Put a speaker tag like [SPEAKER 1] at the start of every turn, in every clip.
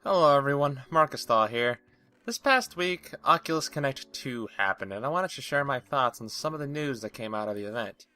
[SPEAKER 1] Hello everyone, MarkystalVR here. This past week, Oculus Connect 2 happened, and I wanted to share my thoughts on some of the news that came out of the event.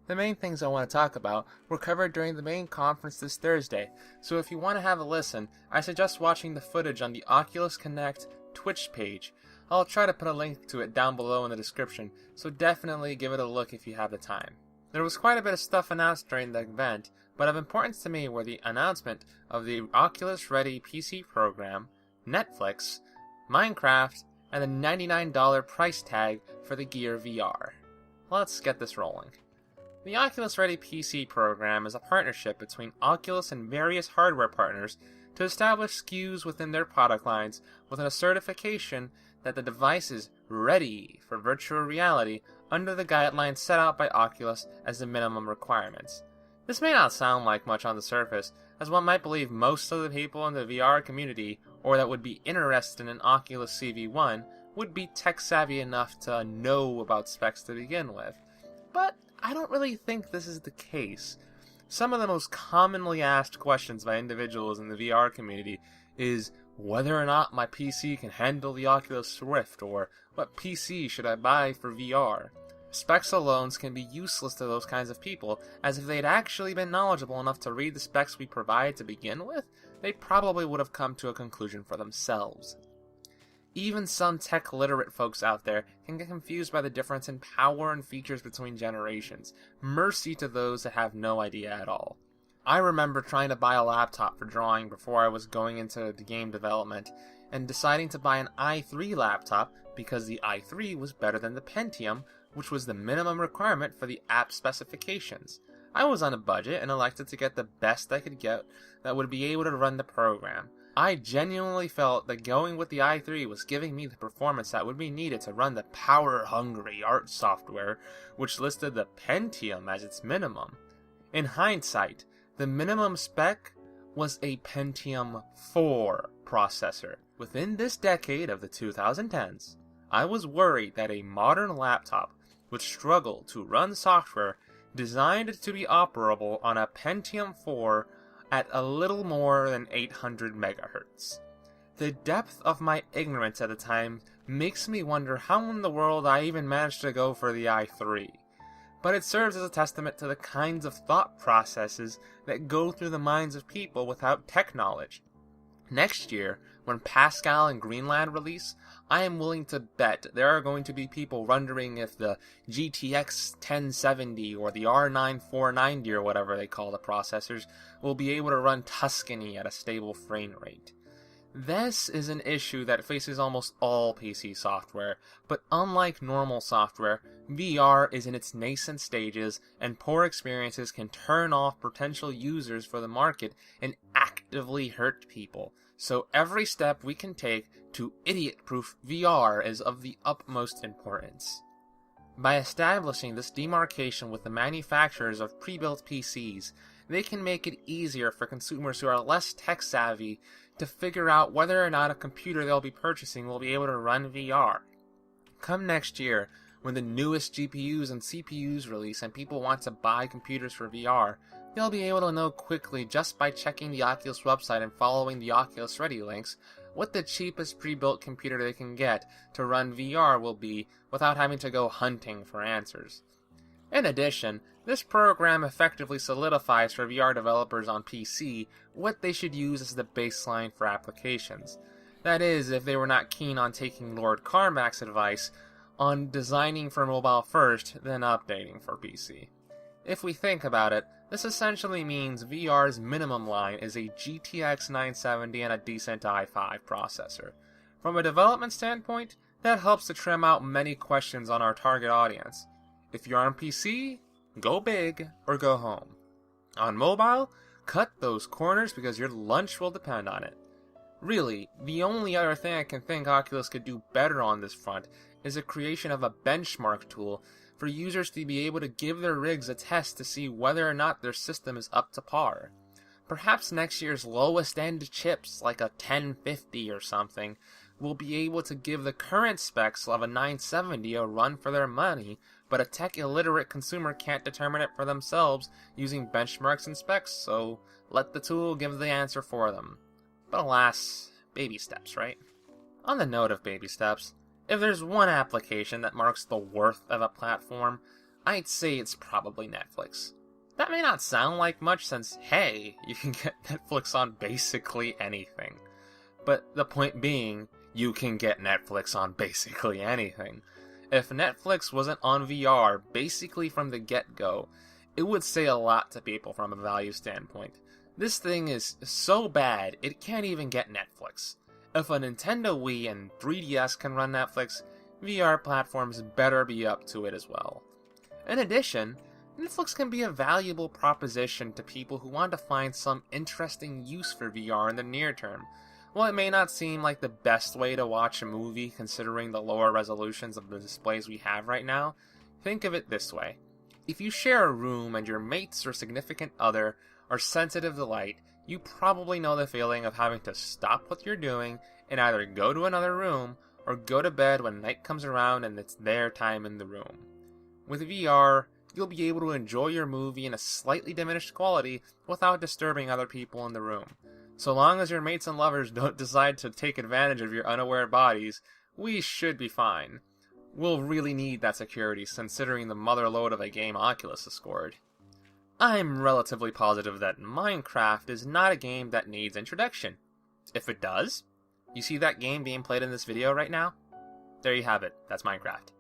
[SPEAKER 1] The main things I want to talk about were covered during the main conference this Thursday, so if you want to have a listen, I suggest watching the footage on the Oculus Connect Twitch page. I'll try to put a link to it down below in the description, so definitely give it a look if you have the time. There was quite a bit of stuff announced during the event, but of importance to me were the announcement of the Oculus Ready PC program, Netflix, Minecraft, and the $99 price tag for the Gear VR. Let's get this rolling. The Oculus Ready PC program is a partnership between Oculus and various hardware partners to establish SKUs within their product lines with a certification that the device is ready for virtual reality under the guidelines set out by Oculus as the minimum requirements. This may not sound like much on the surface, as one might believe most of the people in the VR community, or that would be interested in an Oculus CV1, would be tech-savvy enough to know about specs to begin with. But I don't really think this is the case. Some of the most commonly asked questions by individuals in the VR community is whether or not my PC can handle the Oculus Rift, or what PC should I buy for VR. Specs alone can be useless to those kinds of people, as if they'd actually been knowledgeable enough to read the specs we provide to begin with, they probably would have come to a conclusion for themselves. Even some tech-literate folks out there can get confused by the difference in power and features between generations. Mercy to those that have no idea at all. I remember trying to buy a laptop for drawing before I was going into the game development, and deciding to buy an i3 laptop because the i3 was better than the Pentium, which was the minimum requirement for the app specifications. I was on a budget and elected to get the best I could get that would be able to run the program. I genuinely felt that going with the i3 was giving me the performance that would be needed to run the power-hungry art software, which listed the Pentium as its minimum. In hindsight, the minimum spec was a Pentium 4 processor. Within this decade of the 2010s, I was worried that a modern laptop would struggle to run software designed to be operable on a Pentium 4 at a little more than 800 MHz. The depth of my ignorance at the time makes me wonder how in the world I even managed to go for the i3. But it serves as a testament to the kinds of thought processes that go through the minds of people without tech knowledge. Next year, when Pascal and Greenland release, I am willing to bet there are going to be people wondering if the GTX 1070 or the R9 490 or whatever they call the processors will be able to run Tuscany at a stable frame rate. This is an issue that faces almost all PC software, but unlike normal software, VR is in its nascent stages, and poor experiences can turn off potential users for the market and actively hurt people. So every step we can take to idiot-proof VR is of the utmost importance. By establishing this demarcation with the manufacturers of pre-built PCs, they can make it easier for consumers who are less tech-savvy to figure out whether or not a computer they'll be purchasing will be able to run VR. Come next year, when the newest GPUs and CPUs release and people want to buy computers for VR, they'll be able to know quickly just by checking the Oculus website and following the Oculus Ready links what the cheapest pre-built computer they can get to run VR will be without having to go hunting for answers. In addition, this program effectively solidifies for VR developers on PC what they should use as the baseline for applications. That is, if they were not keen on taking Lord Carmack's advice on designing for mobile first, then updating for PC. If we think about it, this essentially means VR's minimum line is a GTX 970 and a decent i5 processor. From a development standpoint, that helps to trim out many questions on our target audience. If you're on PC, go big or go home. On mobile, cut those corners because your lunch will depend on it. Really, the only other thing I can think Oculus could do better on this front is the creation of a benchmark tool for users to be able to give their rigs a test to see whether or not their system is up to par. Perhaps next year's lowest end chips, like a 1050 or something, will be able to give the current specs of a 970 a run for their money, but a tech-illiterate consumer can't determine it for themselves using benchmarks and specs, so let the tool give the answer for them. But alas, baby steps, right? On the note of baby steps, if there's one application that marks the worth of a platform, I'd say it's probably Netflix. That may not sound like much since, hey, you can get Netflix on basically anything. But the point being, you can get Netflix on basically anything. If Netflix wasn't on VR basically from the get-go, it would say a lot to people from a value standpoint. This thing is so bad, it can't even get Netflix. If a Nintendo Wii and 3DS can run Netflix, VR platforms better be up to it as well. In addition, Netflix can be a valuable proposition to people who want to find some interesting use for VR in the near term. While it may not seem like the best way to watch a movie considering the lower resolutions of the displays we have right now, think of it this way. If you share a room and your mates or significant other are sensitive to light, you probably know the feeling of having to stop what you're doing and either go to another room or go to bed when night comes around and it's their time in the room. With VR, you'll be able to enjoy your movie in a slightly diminished quality without disturbing other people in the room. So long as your mates and lovers don't decide to take advantage of your unaware bodies, we should be fine. We'll really need that security considering the mother load of a game Oculus has scored. I'm relatively positive that Minecraft is not a game that needs introduction. If it does, you see that game being played in this video right now? There you have it, that's Minecraft.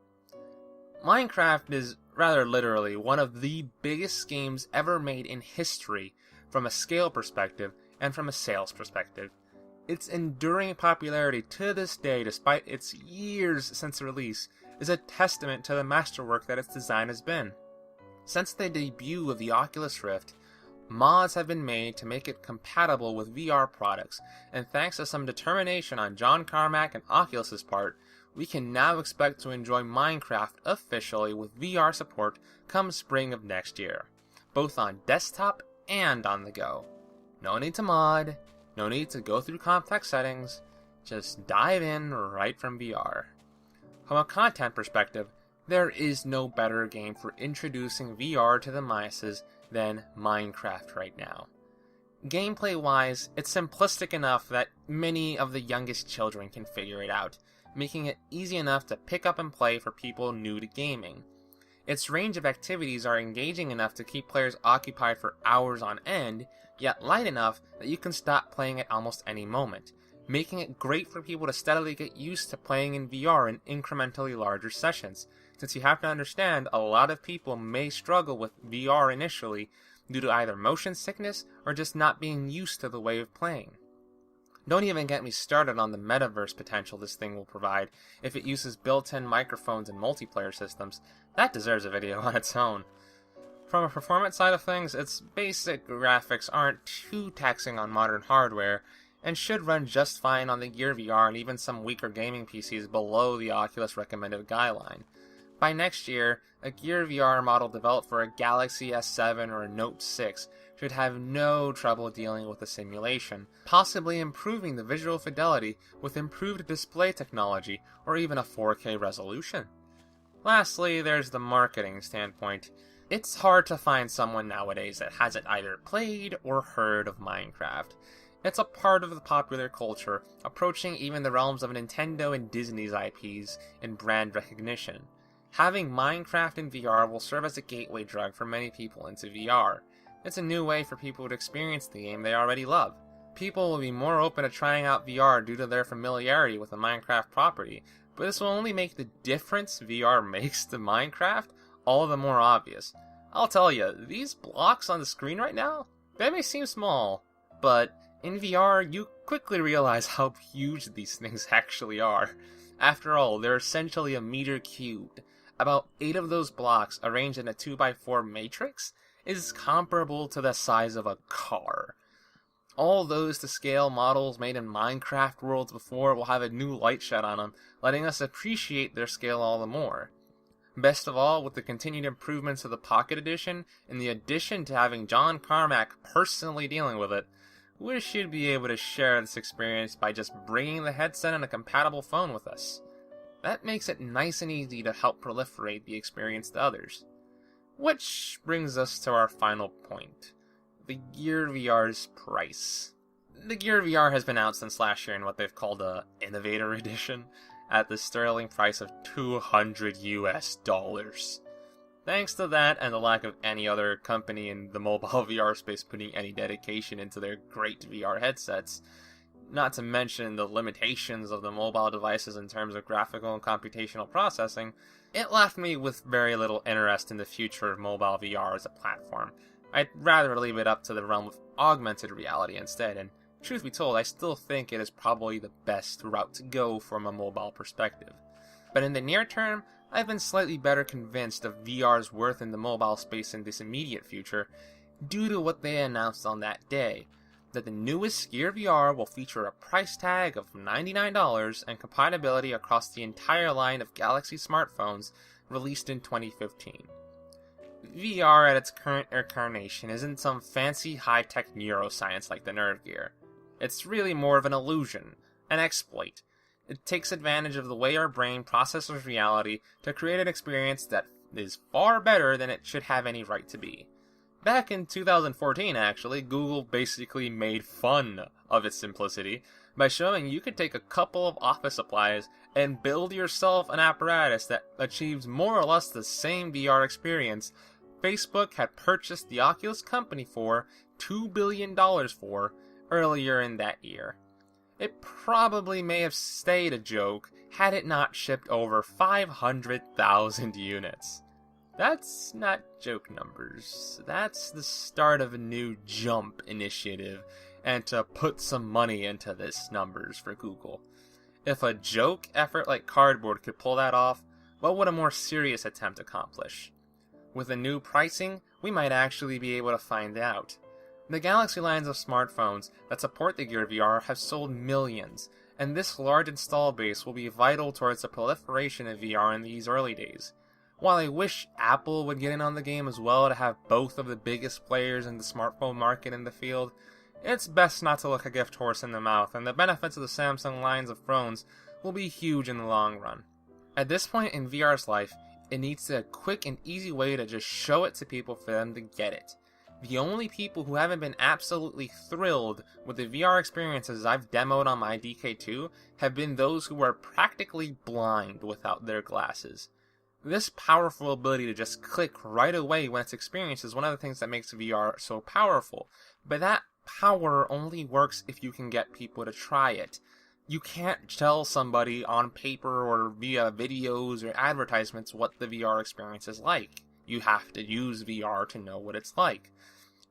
[SPEAKER 1] Minecraft is rather literally one of the biggest games ever made in history from a scale perspective and from a sales perspective. Its enduring popularity to this day, despite its years since release, is a testament to the masterwork that its design has been. Since the debut of the Oculus Rift, mods have been made to make it compatible with VR products, and thanks to some determination on John Carmack and Oculus's part, we can now expect to enjoy Minecraft officially with VR support come spring of next year, both on desktop and on the go. No need to mod, no need to go through complex settings, just dive in right from VR. From a content perspective, there is no better game for introducing VR to the masses than Minecraft right now. Gameplay-wise, it's simplistic enough that many of the youngest children can figure it out, making it easy enough to pick up and play for people new to gaming. Its range of activities are engaging enough to keep players occupied for hours on end, yet light enough that you can stop playing at almost any moment, making it great for people to steadily get used to playing in VR in incrementally larger sessions, since you have to understand a lot of people may struggle with VR initially due to either motion sickness or just not being used to the way of playing. Don't even get me started on the metaverse potential this thing will provide if it uses built-in microphones and multiplayer systems. That deserves a video on its own. From a performance side of things, its basic graphics aren't too taxing on modern hardware, and should run just fine on the Gear VR and even some weaker gaming PCs below the Oculus recommended guideline. By next year, a Gear VR model developed for a Galaxy S7 or a Note 6 should have no trouble dealing with the simulation, possibly improving the visual fidelity with improved display technology or even a 4K resolution. Lastly, there's the marketing standpoint. It's hard to find someone nowadays that hasn't either played or heard of Minecraft. It's a part of the popular culture, approaching even the realms of Nintendo and Disney's IPs in brand recognition. Having Minecraft in VR will serve as a gateway drug for many people into VR. It's a new way for people to experience the game they already love. People will be more open to trying out VR due to their familiarity with the Minecraft property, but this will only make the difference VR makes to Minecraft all the more obvious. I'll tell you, these blocks on the screen right now, they may seem small, but in VR you quickly realize how huge these things actually are. After all, they're essentially a meter cubed. About 8 of those blocks arranged in a 2x4 matrix is comparable to the size of a car. All those to scale models made in Minecraft worlds before will have a new light shed on them, letting us appreciate their scale all the more. Best of all, with the continued improvements of the Pocket Edition, and the addition to having John Carmack personally dealing with it, we should be able to share this experience by just bringing the headset and a compatible phone with us. That makes it nice and easy to help proliferate the experience to others. Which brings us to our final point, the Gear VR's price. The Gear VR has been out since last year in what they've called a Innovator Edition at the sterling price of $200 US. Thanks to that and the lack of any other company in the mobile VR space putting any dedication into their great VR headsets, not to mention the limitations of the mobile devices in terms of graphical and computational processing, it left me with very little interest in the future of mobile VR as a platform. I'd rather leave it up to the realm of augmented reality instead, and truth be told, I still think it is probably the best route to go from a mobile perspective. But in the near term, I've been slightly better convinced of VR's worth in the mobile space in this immediate future, due to what they announced on that day, that the newest Gear VR will feature a price tag of $99 and compatibility across the entire line of Galaxy smartphones released in 2015. VR at its current incarnation isn't some fancy high-tech neuroscience like the Nerve Gear. It's really more of an illusion, an exploit. It takes advantage of the way our brain processes reality to create an experience that is far better than it should have any right to be. Back in 2014, actually, Google basically made fun of its simplicity by showing you could take a couple of office supplies and build yourself an apparatus that achieves more or less the same VR experience Facebook had purchased the Oculus company for $2 billion for earlier in that year. It probably may have stayed a joke had it not shipped over 500,000 units. That's not joke numbers. That's the start of a new jump initiative, and to put some money into this numbers for Google. If a joke effort like Cardboard could pull that off, what would a more serious attempt accomplish? With the new pricing, we might actually be able to find out. The Galaxy lines of smartphones that support the Gear VR have sold millions, and this large install base will be vital towards the proliferation of VR in these early days. While I wish Apple would get in on the game as well to have both of the biggest players in the smartphone market in the field, it's best not to look a gift horse in the mouth, and the benefits of the Samsung lines of phones will be huge in the long run. At this point in VR's life, it needs a quick and easy way to just show it to people for them to get it. The only people who haven't been absolutely thrilled with the VR experiences I've demoed on my DK2 have been those who are practically blind without their glasses. This powerful ability to just click right away when it's experienced is one of the things that makes VR so powerful, but that power only works if you can get people to try it. You can't tell somebody on paper or via videos or advertisements what the VR experience is like. You have to use VR to know what it's like.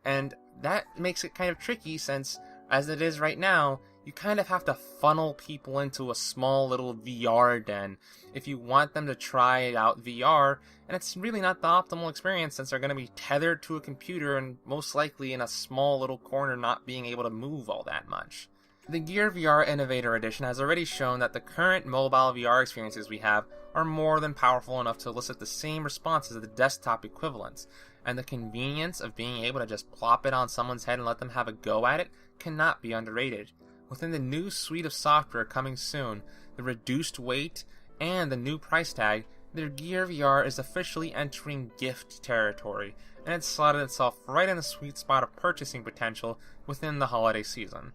[SPEAKER 1] And that makes it kind of tricky since, as it is right now, you kind of have to funnel people into a small little VR den if you want them to try out VR, and it's really not the optimal experience since they're going to be tethered to a computer and most likely in a small little corner not being able to move all that much. The Gear VR Innovator Edition has already shown that the current mobile VR experiences we have are more than powerful enough to elicit the same responses as the desktop equivalents, and the convenience of being able to just plop it on someone's head and let them have a go at it cannot be underrated. Within the new suite of software coming soon, the reduced weight, and the new price tag, the Gear VR is officially entering gift territory, and it's slotted itself right in the sweet spot of purchasing potential within the holiday season.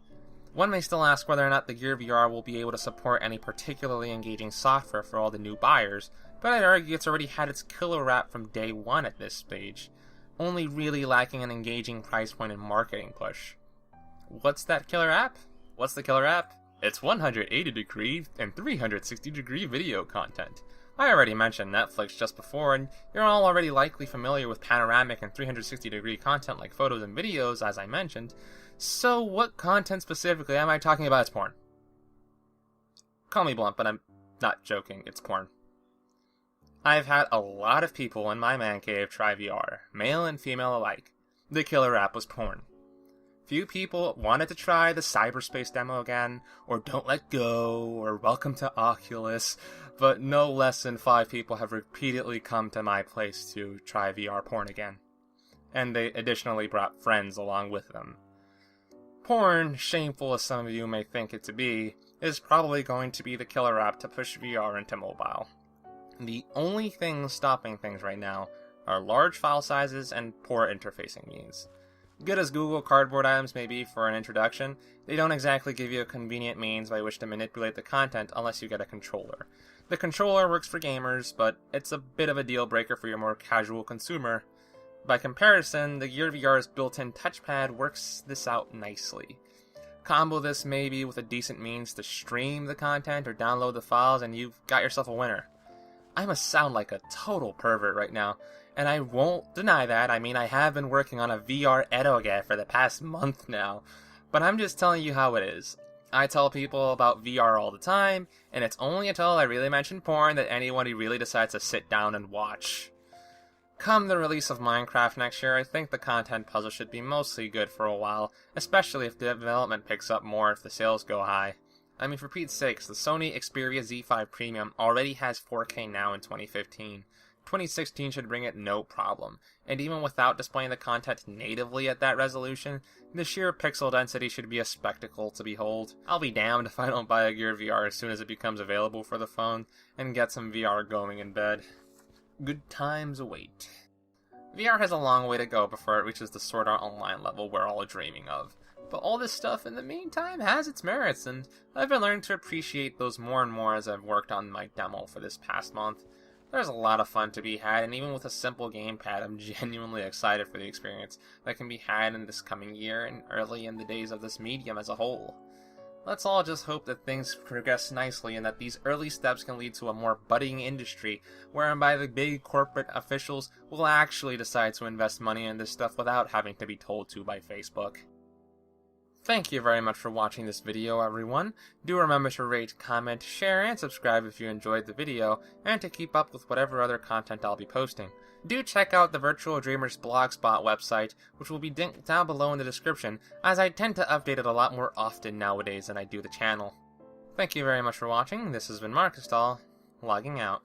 [SPEAKER 1] One may still ask whether or not the Gear VR will be able to support any particularly engaging software for all the new buyers, but I'd argue it's already had its killer app from day one at this stage, only really lacking an engaging price point and marketing push. What's that killer app? What's the killer app? It's 180-degree and 360-degree video content. I already mentioned Netflix just before, and you're all already likely familiar with panoramic and 360-degree content like photos and videos, as I mentioned. So what content specifically am I talking about? It's porn. Call me blunt, but I'm not joking, it's porn. I've had a lot of people in my man cave try VR, male and female alike. The killer app was porn. Few people wanted to try the cyberspace demo again, or Don't Let Go, or Welcome to Oculus, but no less than 5 people have repeatedly come to my place to try VR porn again. And they additionally brought friends along with them. Porn, shameful as some of you may think it to be, is probably going to be the killer app to push VR into mobile. The only things stopping things right now are large file sizes and poor interfacing means. Good as Google Cardboard items may be for an introduction, they don't exactly give you a convenient means by which to manipulate the content unless you get a controller. The controller works for gamers, but it's a bit of a deal breaker for your more casual consumer. By comparison, the Gear VR's built-in touchpad works this out nicely. Combo this maybe with a decent means to stream the content or download the files and you've got yourself a winner. I must sound like a total pervert right now, and I won't deny that. I mean, I have been working on a VR edoge for the past month now, but I'm just telling you how it is. I tell people about VR all the time, and it's only until I really mention porn that anybody really decides to sit down and watch. Come the release of Minecraft next year, I think the content puzzle should be mostly good for a while, especially if the development picks up more if the sales go high. I mean, for Pete's sakes, the Sony Xperia Z5 Premium already has 4K now in 2015. 2016 should bring it no problem, and even without displaying the content natively at that resolution, the sheer pixel density should be a spectacle to behold. I'll be damned if I don't buy a Gear VR as soon as it becomes available for the phone, and get some VR going in bed. Good times await. VR has a long way to go before it reaches the Sword Art Online level we're all dreaming of. But all this stuff in the meantime has its merits, and I've been learning to appreciate those more and more as I've worked on my demo for this past month. There's a lot of fun to be had, and even with a simple gamepad, I'm genuinely excited for the experience that can be had in this coming year and early in the days of this medium as a whole. Let's all just hope that things progress nicely and that these early steps can lead to a more budding industry, whereby the big corporate officials will actually decide to invest money in this stuff without having to be told to by Facebook. Thank you very much for watching this video, everyone. Do remember to rate, comment, share, and subscribe if you enjoyed the video, and to keep up with whatever other content I'll be posting. Do check out the Virtual Dreamers Blogspot website, which will be linked down below in the description, as I tend to update it a lot more often nowadays than I do the channel. Thank you very much for watching. This has been Markystal, logging out.